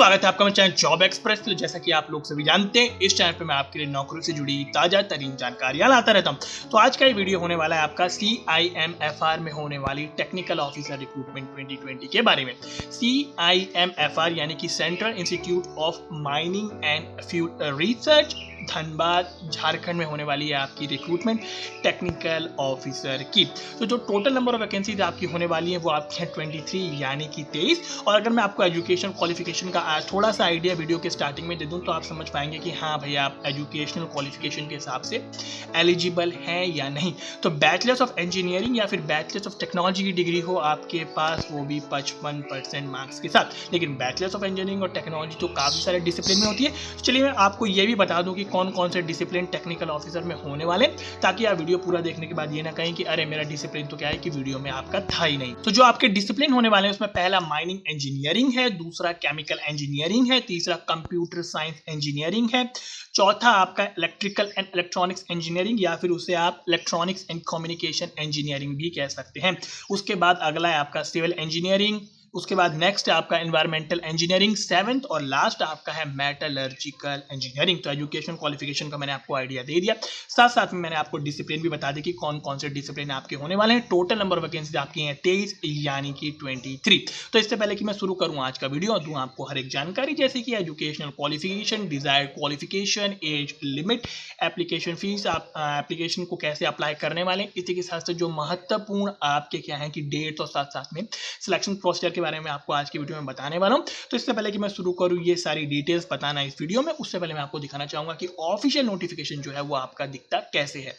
स्वागत है आपका मेरे चैनल जॉब एक्सप्रेस। तो जैसा कि आप लोग सभी जानते हैं, इस चैनल पे मैं आपके लिए नौकरी से जुड़ी ताजा तरीन जानकारियां लाता रहता हूं। तो आज का ये वीडियो होने वाला है आपका CIMFR में होने वाली टेक्निकल ऑफिसर रिक्रूटमेंट 2020 के बारे में। CIMFR यानी कि central institute of mining and fuel research, Dhanbad, Jharkhand में होने वाली है आपकी रिक्रूटमेंट टेक्निकल ऑफिसर की। तो जो टोटल नंबर ऑफ वैकेंसीज आपकी होने वाली है वो आपकी है 23 यानी कि 23। और अगर मैं आपको एजुकेशन क्वालिफिकेशन का आज थोड़ा सा आइडिया वीडियो के स्टार्टिंग में दे दूं तो आप समझ पाएंगे कि हाँ भैया आप एजुकेशनल क्वालिफिकेशन के हिसाब से एलिजिबल हैं या नहीं। तो बैचलर्स ऑफ इंजीनियरिंग या फिर बैचलर्स ऑफ टेक्नोलॉजी की डिग्री हो आपके पास, वो भी 55% मार्क्स के साथ। लेकिन बैचलर्स ऑफ इंजीनियरिंग और टेक्नोलॉजी तो काफ़ी सारे डिसिप्लिन में होती है। तो चलिए मैं आपको ये भी बता दूं कि कौन कौन से डिसिप्लिन टेक्निकल ऑफिसर में होने वाले, ताकि आप वीडियो पूरा देखने के बाद ये ना कहें कि अरे मेरा डिसिप्लिन तो क्या है कि वीडियो में आपका था ही नहीं। तो जो आपके डिसिप्लिन होने वाले हैं उसमें पहला माइनिंग इंजीनियरिंग है, दूसरा केमिकल इंजीनियरिंग है, तीसरा कंप्यूटर साइंस इंजीनियरिंग है, चौथा आपका इलेक्ट्रिकल एंड इलेक्ट्रॉनिक्स इंजीनियरिंग या फिर उसे आप इलेक्ट्रॉनिक्स एंड कम्युनिकेशन इंजीनियरिंग भी कह सकते हैं। उसके बाद अगला है आपका सिविल इंजीनियरिंग, उसके बाद नेक्स्ट है आपका एनवायरमेंटल इंजीनियरिंग, सेवेंथ और लास्ट आपका है मेटलर्जिकल इंजीनियरिंग। तो एजुकेशन क्वालिफिकेशन का मैंने आपको आइडिया दे दिया, साथ साथ में मैंने आपको डिसिप्लिन भी बता दी कि कौन कौन से डिसिप्लिन आपके होने वाले हैं। टोटल नंबर ऑफ वैकेंसीज आपकी हैं 23 यानी कि 23। तो इससे पहले कि मैं शुरू करूं आज का वीडियो और दूं आपको हर एक जानकारी, जैसे कि educational qualification, desired qualification, age limit, application fees, आप एप्लीकेशन को कैसे अप्लाई करने वाले हैं, इसी के साथ साथ जो महत्वपूर्ण आपके क्या है कि डेट और साथ साथ में सिलेक्शन प्रोसीजर के बारे में आपको आज की वीडियो में बताने वाला हूं। तो इससे पहले कि मैं शुरू करूं ये सारी डिटेल्स बताना इस वीडियो में, उससे पहले मैं आपको दिखाना चाहूंगा कि ऑफिशियल नोटिफिकेशन जो है वो आपका दिखता कैसे है।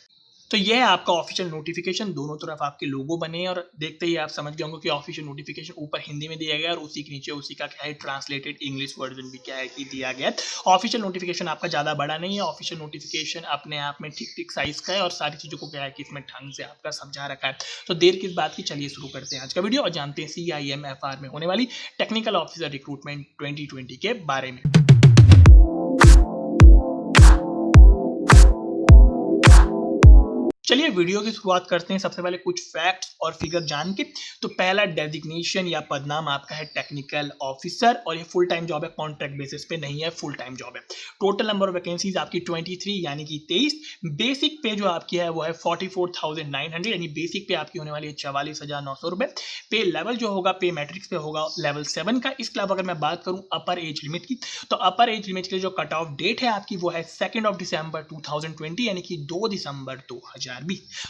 तो ये है आपका ऑफिशियल नोटिफिकेशन, दोनों तरफ आपके लोगो बने हैं और देखते ही आप समझ गए होंगे कि ऑफिशियल नोटिफिकेशन ऊपर हिंदी में दिया गया है और उसी के नीचे उसी का क्या है ट्रांसलेटेड इंग्लिश वर्जन भी क्या है कि दिया गया है। ऑफिशियल नोटिफिकेशन आपका ज़्यादा बड़ा नहीं है, ऑफिशियल नोटिफिकेशन अपने आप में ठीक ठीक साइज का है और सारी चीज़ों को क्या है कि इसमें ढंग से आपका समझा रखा है। तो देर किस बात की, चलिए शुरू करते हैं आज का वीडियो और जानते हैं CIMFR में होने वाली टेक्निकल ऑफिसर रिक्रूटमेंट 2020 के बारे में। चलिए वीडियो की शुरुआत करते हैं सबसे पहले कुछ फैक्ट्स और फिगर जान के। तो पहला डेजिग्नेशन या पदनाम आपका है टेक्निकल ऑफिसर और ये फुल टाइम जॉब है, कॉन्ट्रैक्ट बेसिस पे नहीं है, फुल टाइम जॉब है। टोटल नंबर ऑफ वैकेंसीज आपकी 23 यानी कि 23। बेसिक पे जो आपकी है वो है 44,900 यानी बेसिक पे आपकी होने वाली है 44,900 रुपए। पे लेवल जो होगा पे मैट्रिक्स पे होगा लेवल 7 का। इसके अलावा अगर मैं बात करूं अपर एज लिमिट की, तो अपर एज लिमिट के लिए जो कट ऑफ डेट है आपकी वो है 2 दिसंबर 2020 यानी कि 2 दिसंबर 2020।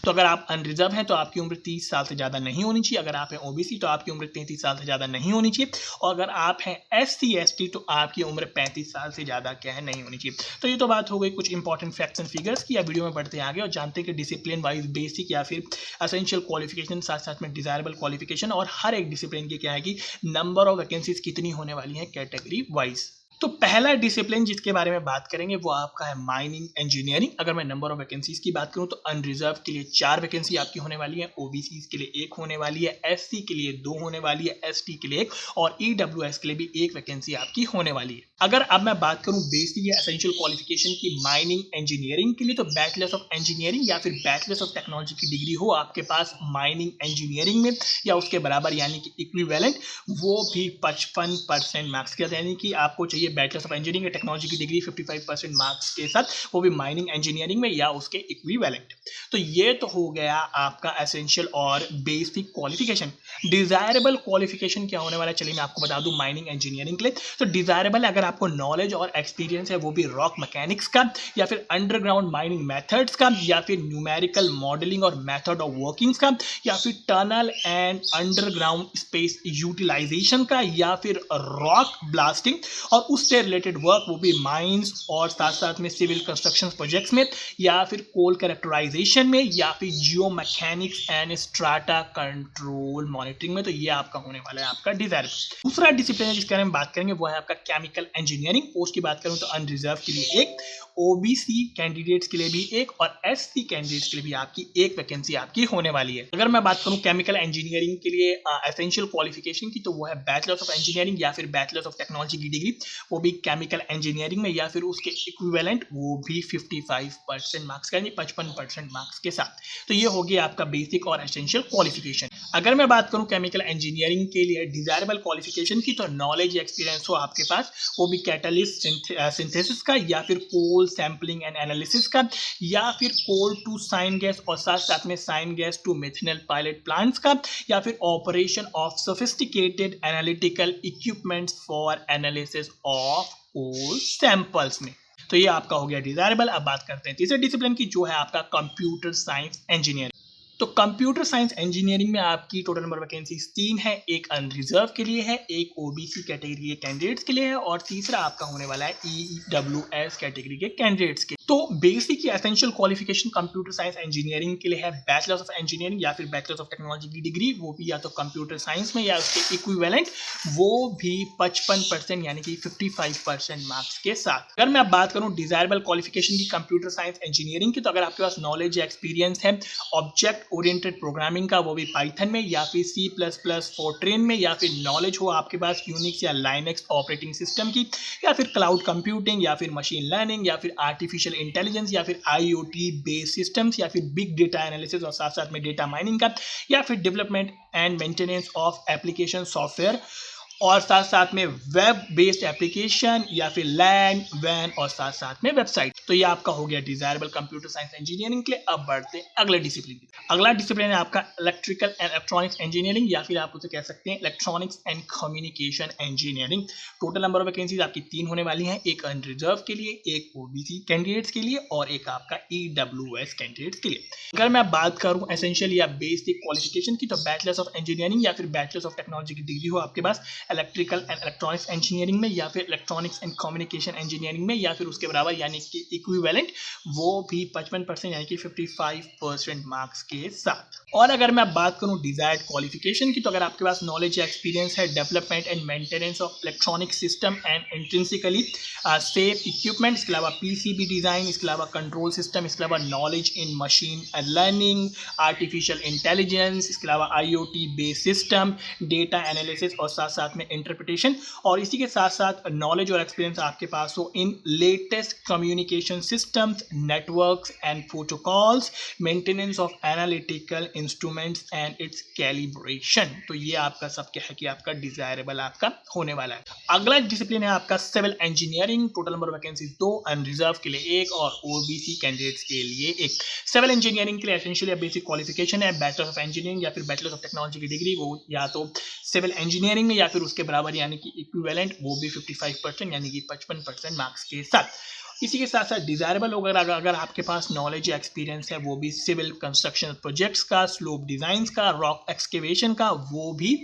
तो अगर आप अनरिजर्व हैं तो आपकी उम्र 30 साल से ज्यादा नहीं होनी चाहिए, अगर आप हैं ओबीसी तो आपकी उम्र 33 साल से ज्यादा नहीं होनी चाहिए, और अगर आप हैं SC ST तो आपकी उम्र 35 साल से ज्यादा क्या है नहीं होनी चाहिए। तो ये तो बात हो गई कुछ इंपॉर्टेंट फैक्ट्स एंड फिगर्स की। अब वीडियो में बढ़ते हैं आगे और जानते हैं कि डिसिप्लिन वाइज बेसिक या फिर एसेंशियल क्वालिफिकेशन, साथ साथ में डिजायरेबल क्वालिफिकेशन और हर एक डिसिप्लिन के क्या है कि नंबर ऑफ वैकेंसीज कितनी होने वाली है कैटेगरी वाइज। तो पहला डिसिप्लिन जिसके बारे में बात करेंगे वो आपका है माइनिंग इंजीनियरिंग। अगर मैं नंबर ऑफ वैकेंसीज की बात करूं तो अनरिजर्व के लिए 4 वैकेंसी आपकी होने वाली है, ओबीसी के लिए 1 होने वाली है, SC के लिए 2 होने वाली है, ST के लिए 1 और EWS के लिए भी 1 वैकेंसी आपकी होने वाली है। अगर अब मैं बात करूं बेसिक या एसेंशियल क्वालिफिकेशन की माइनिंग इंजीनियरिंग के लिए, तो बैचलर्स ऑफ इंजीनियरिंग या फिर बैचलर्स ऑफ टेक्नोलॉजी की डिग्री हो आपके पास माइनिंग इंजीनियरिंग में या उसके बराबर यानी कि इक्विवेलेंट, वो भी 55% मार्क्स के साथ, यानी कि आपको चाहिए बैचलर्स ऑफ इंजीनियरिंग या टेक्नोलॉजी की डिग्री 55% मार्क्स के साथ, वो भी माइनिंग इंजीनियरिंग में या उसके इक्विवेलेंट। तो ये तो हो गया आपका एसेंशियल और बेसिक क्वालिफिकेशन। डिजायरेबल क्वालिफिकेशन क्या होने वाला है, चलिए मैं आपको बता दूं माइनिंग इंजीनियरिंग के लिए। तो डिजायरेबल अगर आपको नॉलेज और एक्सपीरियंस है वो भी रॉक मैकेनिक्स का या फिर अंडरग्राउंड माइनिंग मेथड्स का या फिर न्यूमेरिकल मॉडलिंग और मेथड ऑफ वर्किंग्स का या फिर tunnel and underground space utilisation का या फिर रॉक ब्लास्टिंग और उससे रिलेटेड वर्क, वो भी माइंस और साथ साथ में सिविल कंस्ट्रक्शन प्रोजेक्ट्स में या फिर कोल कैरेक्टराइजेशन में या फिर geomechanics and strata control monitoring में। तो ये आपका होने वाला है आपका डिजायरेबल। दूसरा डिसिप्लिन जिसके बारे में बात करेंगे वो है आपका केमिकल इंजीनियरिंग। पोस्ट की बात करूं तो अनरिजर्व के लिए 1, ओबीसी कैंडिडेट्स के लिए भी 1 और SC कैंडिडेट्स के लिए भी आपकी 1 वैकेंसी आपकी होने वाली है। अगर मैं बात करूं केमिकल इंजीनियरिंग के लिए एसेंशियल क्वालिफिकेशन की, तो वो है बैचलर्स ऑफ इंजीनियरिंग या फिर बैचलर्स ऑफ टेक्नोलॉजी की डिग्री, वो भी केमिकल इंजीनियरिंग में या फिर उसके इक्विवेलेंट, वो भी 55% मार्क्स का, यानी 55% मार्क्स के साथ। तो ये हो गया आपका बेसिक और एसेंशियल क्वालिफिकेशन। अगर मैं बात करूं केमिकल इंजीनियरिंग के लिए डिजायरेबल क्वालिफिकेशन की, तो नॉलेज एक्सपीरियंस हो आपके पास, वो भी कैटलिस्ट सिंथेसिस का या फिर कोल सैंपलिंग एंड एनालिसिस का या फिर कोल टू साइन गैस और साथ साथ में syngas to methanol pilot plants का या फिर operation of sophisticated analytical equipments for analysis of coal samples में। तो ये आपका हो गया डिजायरेबल। अब बात करते हैं तीसरे डिसिप्लिन की, जो है आपका कंप्यूटर साइंस इंजीनियरिंग। तो कंप्यूटर साइंस इंजीनियरिंग में आपकी टोटल नंबर वैकेंसीज 3 है, एक अनरिजर्व के लिए है, एक ओबीसी कैटेगरी के कैंडिडेट्स के लिए है और तीसरा आपका होने वाला है ईडब्ल्यूएस कैटेगरी के कैंडिडेट्स के। तो बेसिक या essential qualification computer science engineering के लिए है बैचलर्स ऑफ इंजीनियरिंग या फिर बैचलर्स ऑफ टेक्नोलॉजी की डिग्री, वो भी या तो कंप्यूटर साइंस में या उसके इक्विवेलेंट, वो भी 55% यानी कि 55% मार्क्स के साथ। अगर मैं अब बात करूं डिजायरेबल क्वालिफिकेशन की कंप्यूटर साइंस इंजीनियरिंग की, तो अगर आपके पास नॉलेज या एक्सपीरियंस है ऑब्जेक्ट ओरिएंटेड प्रोग्रामिंग का, वो भी पाइथन में या फिर C++ फोर्ट्रेन में, या फिर नॉलेज हो आपके पास यूनिक्स या लाइनक्स ऑपरेटिंग सिस्टम की, या फिर क्लाउड कंप्यूटिंग या फिर मशीन लर्निंग या फिर आर्टिफिशियल इंटेलिजेंस या फिर IoT बेस्ड सिस्टम्स या फिर बिग डेटा एनालिसिस और साथ साथ में डेटा माइनिंग का, या फिर development and maintenance of application software और साथ साथ में वेब बेस्ड एप्लीकेशन या फिर लैन वैन और साथ साथ में वेबसाइट। तो ये आपका हो गया डिजायरेबल कंप्यूटर साइंस इंजीनियरिंग के लिए। अब बढ़ते हैं अगले डिसिप्लिन की। अगला डिसिप्लिन है आपका इलेक्ट्रिकल एंड इलेक्ट्रॉनिक्स इंजीनियरिंग या फिर आप उसे कह सकते हैं electronics and communication engineering. Total number of vacancies आपकी 3 होने वाली हैं, एक अनरिजर्व के लिए, एक ओबीसी कैंडिडेट्स के लिए और एक आपका ईडब्ल्यूएस कैंडिडेट्स के लिए। अगर मैं बात करूं एसेंशियल या बेसिक क्वालिफिकेशन की, तो बैचलर्स ऑफ इंजीनियरिंग या फिर बैचलर्स ऑफ टेक्नोलॉजी की डिग्री हो आपके पास इलेक्ट्रिकल एंड इलेक्ट्रॉनिक्स इंजीनियरिंग में या फिर इलेक्ट्रॉनिक्स एंड कम्युनिकेशन इंजीनियरिंग में या फिर उसके बराबर यानी कि इक्विवेलेंट, वो भी 55% यानी कि 55% मार्क्स के साथ। और अगर मैं बात करूं डिजायर्ड क्वालिफिकेशन की, तो अगर आपके पास नॉलेज या एक्सपीरियंस है development and maintenance of electronic system and intrinsically safe equipment, इसके अलावा पीसीबी डिजाइन, इसके अलावा कंट्रोल सिस्टम, इसके अलावा knowledge in machine learning, artificial intelligence, इसके अलावा IoT based system, data analysis और साथ साथ में इंटरप्रिटेशन, और इसी के साथ साथ नॉलेज और एक्सपीरियंस आपके पास हो in latest communication systems, networks and protocols, maintenance of analytical instruments and its calibration. तो ये आपका सब क्या है कि आपका डिजायरेबल आपका होने वाला है। अगला डिसिप्लिन है आपका civil engineering. Total number vacancies 2, unreserved के लिए 1 और ओबीसी कैंडिडेट्स के लिए 1। सिविल इंजीनियरिंग के लिए एसेंशियल या बेसिक क्वालिफिकेशन है बैचलर्स ऑफ इंजीनियरिंग या फिर बैचलर्स ऑफ टेक्नोलॉजी की डिग्री, वो या तो सिविल इंजीनियरिंग में या फिर उसके बराबर यानी कि इक्विवेलेंट, वो भी 55% यानी कि 55% मार्क्स के साथ। इसी के साथ साथ डिजायरेबल होगा अगर आपके पास नॉलेज या एक्सपीरियंस है, वो भी सिविल कंस्ट्रक्शन प्रोजेक्ट्स का, स्लोप डिजाइंस का, रॉक एक्सकेवेशन का, वो भी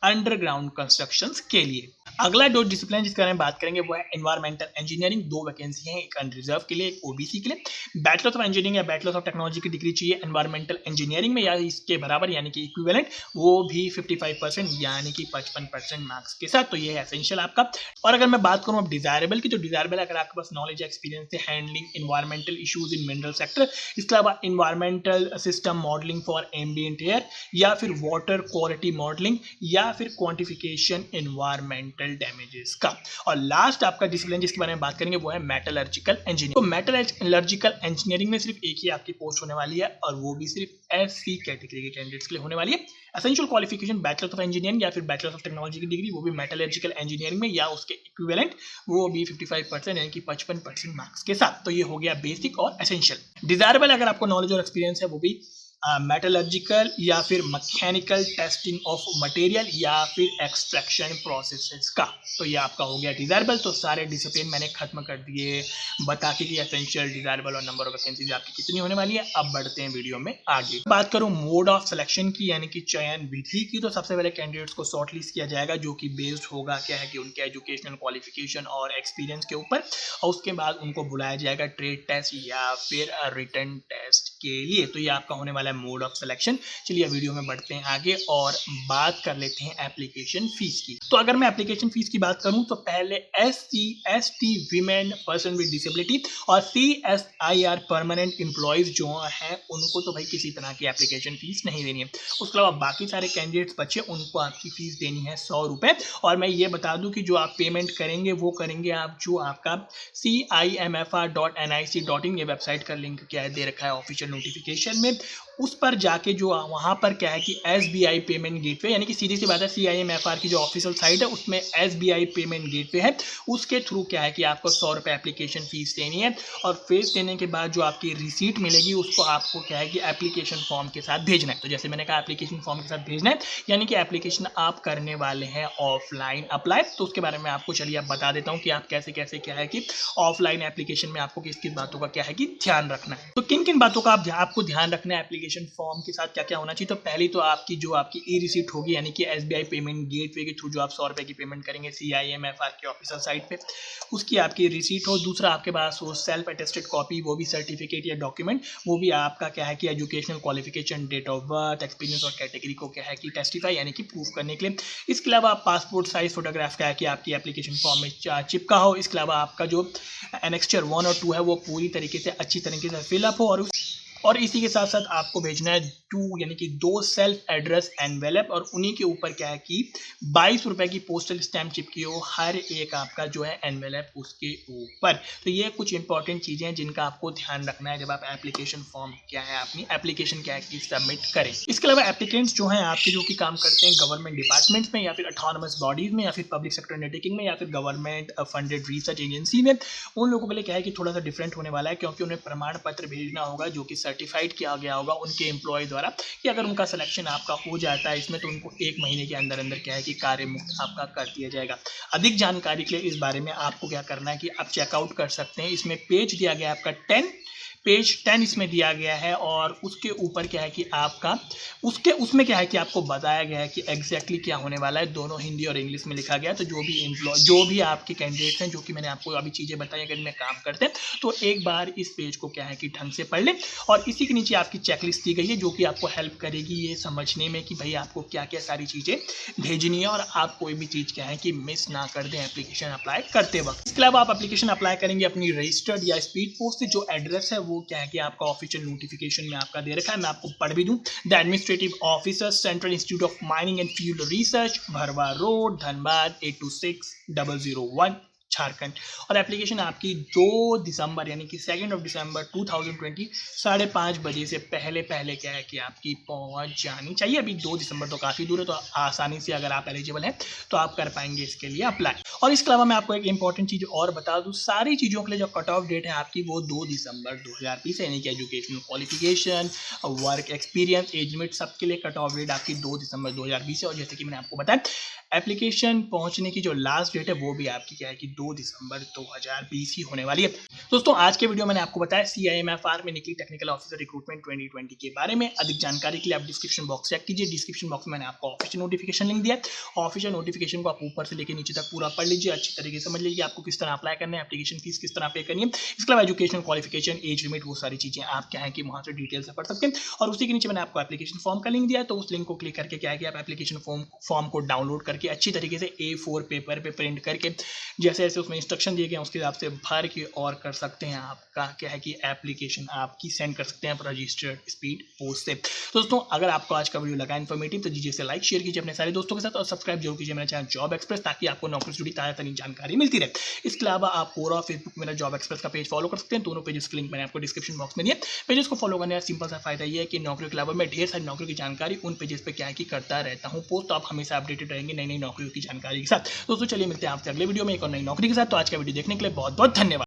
अंडरग्राउंड कंस्ट्रक्शंस के लिए। अगला दो डिसिप्लिन जिसके बारे में बात करेंगे वो है एनवायरमेंटल इंजीनियरिंग। 2 वैकेंसी हैं, एक अनरिजर्व के लिए, एक ओबीसी के लिए। बैचलर्स ऑफ इंजीनियरिंग या बैचलर्स ऑफ टेक्नोलॉजी की डिग्री चाहिए एनवायरमेंटल इंजीनियरिंग में या इसके बराबर यानी कि इक्विवेलेंट, वो भी 55% यानी कि 55% मार्क्स के साथ। तो ये है एसेंशियल आपका। और अगर मैं बात करूं अब डिजायरेबल की, तो डिजायरेबल अगर आपके पास नॉलेज एक्सपीरियंस है handling environmental issues in mineral sector, इसके अलावा environmental system modelling for ambient air या फिर वाटर क्वालिटी मॉडलिंग या फिर क्वांटिफिकेशन इन्वायरमेंटल डैमेजेस का। और लास्ट आपका डिसिप्लिन जिसके बारे में बात करेंगे वो है मेटलर्जिकल इंजीनियरिंग। तो मेटलर्जिकल इंजीनियरिंग में सिर्फ एक ही आपकी पोस्ट होने वाली है और वो भी सिर्फ SC कैटेगरी के कैंडिडेट्स के लिए होने वाली है। Essential qualification bachelors of engineering या फिर बैचलर्स ऑफ टेक्नोलॉजी की डिग्री, वो भी मेटलर्जिकल इंजीनियरिंग में या उसके इक्विवेलेंट, वो भी 55% यानी कि 55% मार्क्स के साथ। तो ये हो गया बेसिक और एसेंशियल। डिजायरेबल अगर आपको नॉलेज और एक्सपीरियंस है वो भी मेटलर्जिकल या फिर मैकेनिकल टेस्टिंग ऑफ मटेरियल या फिर एक्सट्रैक्शन प्रोसेसेस का। तो ये आपका हो गया डिजायरेबल। तो सारे डिसिप्लिन मैंने खत्म कर दिए बता के कि एसेंशियल, डिजायरेबल और नंबर ऑफ वैकेंसीज आपकी कितनी होने वाली है। अब बढ़ते हैं वीडियो में आगे। बात करूं मोड ऑफ सिलेक्शन की यानी कि चयन विधि की, तो सबसे पहले कैंडिडेट्स को शॉर्टलिस्ट किया जाएगा जो कि बेस्ड होगा क्या है कि उनके एजुकेशनल क्वालिफिकेशन और एक्सपीरियंस के ऊपर, और उसके बाद उनको बुलाया जाएगा ट्रेड टेस्ट या फिर रिटन टेस्ट के लिए। तो ये आपका होने वाला है मोड ऑफ सिलेक्शन। चलिए वीडियो में बढ़ते हैं आगे और बात कर लेते हैं एप्लीकेशन फीस की। तो अगर मैं एप्लीकेशन फीस की बात करूं तो पहले SC ST women, person with disability और CSIR परमानेंट एम्प्लॉयज जो हैं उनको तो भाई किसी तरह की एप्लीकेशन फीस नहीं देनी है। उसके अलावा बाकी सारे कैंडिडेट्स बच्चे उनको आपकी फीस देनी है 100 रुपये। और मैं ये बता दूं कि जो आप पेमेंट करेंगे वो करेंगे आप जो आपका CIMFR.nic.in ये वेबसाइट का लिंक क्या है दे रखा है ऑफिशियल नोटिफिकेशन में, उस पर जाके जो वहाँ पर क्या है कि SBI पेमेंट गेटवे, यानी कि सीधी सी बात है CIMFR की जो ऑफिशियल साइट है उसमें SBI पेमेंट गेटवे है, उसके थ्रू क्या है कि आपको 100 रुपये एप्लीकेशन फीस देनी है। और फीस देने के बाद जो आपकी रिसीट मिलेगी उसको आपको क्या है कि एप्लीकेशन फॉर्म के साथ भेजना है। तो जैसे मैंने कहा एप्लीकेशन फॉर्म के साथ भेजना है, यानी कि एप्लीकेशन आप करने वाले हैं ऑफलाइन अप्लाई। तो उसके बारे में आपको चलिए आप बता देता हूँ कि आप कैसे कैसे क्या है कि ऑफलाइन एप्लीकेशन में आपको किस किस बातों का क्या है कि ध्यान रखना है। तो किन किन बातों का आपको ध्यान रखना है एप्लीकेशन फॉर्म के साथ क्या क्या होना चाहिए। तो पहली तो आपकी जो आपकी ई रिसीट होगी, यानी कि SBI पेमेंट गेटवे के थ्रू जो आप 100 रुपये की पेमेंट करेंगे CIMFR के ऑफिशियल साइट पे, उसकी आपकी रिसीट हो। दूसरा आपके पास हो सेल्फ अटेस्टेड कॉपी, वो भी सर्टिफिकेट या डॉक्यूमेंट, वो भी आपका क्या है कि educational qualification, date of birth, experience और कैटेगरी को क्या है कि टेस्टिफाई यानी कि प्रूफ करने के लिए। इसके अलावा आप पासपोर्ट साइज फोटोग्राफ क्या है कि आपकी एप्लीकेशन फॉर्म में चिपका हो। इसके अलावा आपका जो एनेक्स्चर 1 और 2 है वो पूरी तरीके से अच्छी तरीके से फिलअप हो। और इसी के साथ साथ आपको भेजना है 2 यानी कि 2 सेल्फ एड्रेस एनवेलप, और उन्हीं के ऊपर क्या है कि 22 रुपये की पोस्टल स्टैम्प चिपकी हो हर एक आपका जो है एनवेलप उसके ऊपर। तो ये कुछ इंपॉर्टेंट चीज़ें हैं जिनका आपको ध्यान रखना है जब आप एप्लीकेशन फॉर्म क्या है अपनी एप्लीकेशन क्या है कि सबमिट करें। इसके अलावा एप्लीकेंट्स जो हैं आपके जो कि काम करते हैं गवर्नमेंट डिपार्टमेंट्स में या फिर ऑटोनमस बॉडीज में या फिर पब्लिक सेक्टर अंडरटेकिंग में या फिर गवर्नमेंट फंडेड रिसर्च एजेंसी में, उन लोगों के लिए क्या है कि थोड़ा सा डिफरेंट होने वाला है, क्योंकि उन्हें प्रमाण पत्र भेजना होगा जो कि सर्टिफाइड किया गया होगा उनके एम्प्लॉय द्वारा कि अगर उनका सिलेक्शन आपका हो जाता है इसमें तो उनको 1 महीने के अंदर अंदर क्या है कि कार्य मुक्त आपका कर दिया जाएगा। अधिक जानकारी के लिए इस बारे में आपको क्या करना है कि आप चेकआउट कर सकते हैं। इसमें पेज दिया गया है आपका 10 पेज 10 इसमें दिया गया है, और उसके ऊपर क्या है कि आपका उसमें क्या है कि आपको बताया गया है कि एग्जैक्टली क्या होने वाला है। दोनों हिंदी और इंग्लिश में लिखा गया है। तो जो भी आपके कैंडिडेट्स हैं जो कि मैंने आपको अभी चीज़ें बताई अगर इनमें काम करते हैं तो एक बार इस पेज को क्या है कि ढंग से पढ़ लें। और इसी के नीचे आपकी चेकलिस्ट दी गई है जो कि आपको हेल्प करेगी ये समझने में कि भाई आपको क्या क्या सारी चीज़ें भेजनी है और आप कोई भी चीज़ क्या है कि मिस ना कर दें एप्लीकेशन अप्लाई करते वक्त। इसके अलावा आप एप्लीकेशन अप्लाई करेंगे अपनी रजिस्टर्ड या स्पीड पोस्ट से। जो एड्रेस है वो क्या है कि आपका ऑफिशियल नोटिफिकेशन में आपका दे रखा है, मैं आपको पढ़ भी दूं। The administrative officer, central institute of mining and fuel research, भरवा रोड, धनबाद 826001 झारखंड। और एप्लीकेशन आपकी 2 दिसंबर यानी कि 2 दिसंबर 2020 5:30 बजे से पहले क्या है कि आपकी पहुंच जानी चाहिए। अभी 2 दिसंबर तो काफ़ी दूर है, तो आसानी से अगर आप एलिजिबल हैं तो आप कर पाएंगे इसके लिए अप्लाई। और इसके अलावा मैं आपको एक इंपॉर्टेंट चीज़ और बता दूं, सारी चीज़ों के लिए जो कट ऑफ डेट है आपकी वो 2 दिसंबर 2020 है, यानी कि educational qualification, work experience, age limit सबके लिए कट ऑफ डेट आपकी 2 दिसंबर 2020 है। और जैसे कि मैंने आपको बताया एप्लीकेशन पहुंचने की जो लास्ट डेट है वो भी आपकी क्या है कि 2 दिसंबर 2020 ही होने वाली है। दोस्तों आज के वीडियो मैंने आपको बताया CIMFR में निकली टेक्निकल ऑफिसर रिक्रूटमेंट 2020 के बारे में। अधिक जानकारी के लिए आप डिस्क्रिप्शन बॉक्स चेक कीजिए। डिस्क्रिप्शन बॉक्स में मैंने आपको ऑफिशियल नोटिफिकेशन लिंक दिया है। ऑफिशियल नोटिफिकेशन को आप ऊपर से लेकर नीचे तक पूरा पढ़ लीजिए, अच्छी तरीके से समझ लीजिए आपको किस तरह अप्लाई करना है, एप्लीकेशन फीस किस तरह पे करनी है। इसके अलावा एजुकेशनल क्वालिफिकेशन, एज लिमिट, वो सारी चीजें आप क्या है कि वहां से डिटेल से पढ़ सकते हैं। और उसी के नीचे मैंने आपको एप्लीकेशन फॉर्म का लिंक दिया है, तो उस लिंक को क्लिक करके क्या है कि आप एप्लीकेशन फॉर्म को डाउनलोड करके अच्छी तरीके से A4 पेपर पे प्रिंट करके जैसे जैसे उसमें इंस्ट्रक्शन दिए गए उसके हिसाब से भर के और कर सकते हैं। आपका क्या है कि एप्लीकेशन आपकी सेंड कर सकते हैं रजिस्टर्ड स्पीड पोस्ट से। दोस्तों अगर आपको आज का वीडियो लगा इन्फॉर्मेटिव तो दीजिए इसे लाइक शेयर कीजिए अपने सारे दोस्तों के साथ और सब्सक्राइब जरूर कीजिए मेरा चैनल जॉब एक्सप्रेस, ताकि आपको नौकरी से जुड़ी ताज़ा तरीन जानकारी मिलती रहे। इसके अलावा आप पूरा फेसबुक मेरा जॉब एक्सप्रेस का पेज फॉलो कर सकते हैं। दोनों पेजेस के लिंक मैंने आपको डिस्क्रिप्शन बॉक्स में दिया। पेजेस को फॉलो करने का सिंपल सा फायदा ये है कि नौकरी के अलावा मैं ढेर सारी नौकरी की जानकारी उन पेजेस पे क्या है कि करता रहता हूँ पोस्ट, तो आप हमेशा अपडेटेड रहेंगे नई नई नौकरियों की जानकारी के साथ। दोस्तों चलिए मिलते हैं आपसे अगले वीडियो में एक और नई नौकरी के साथ। तो आज का वीडियो देखने के लिए बहुत बहुत धन्यवाद।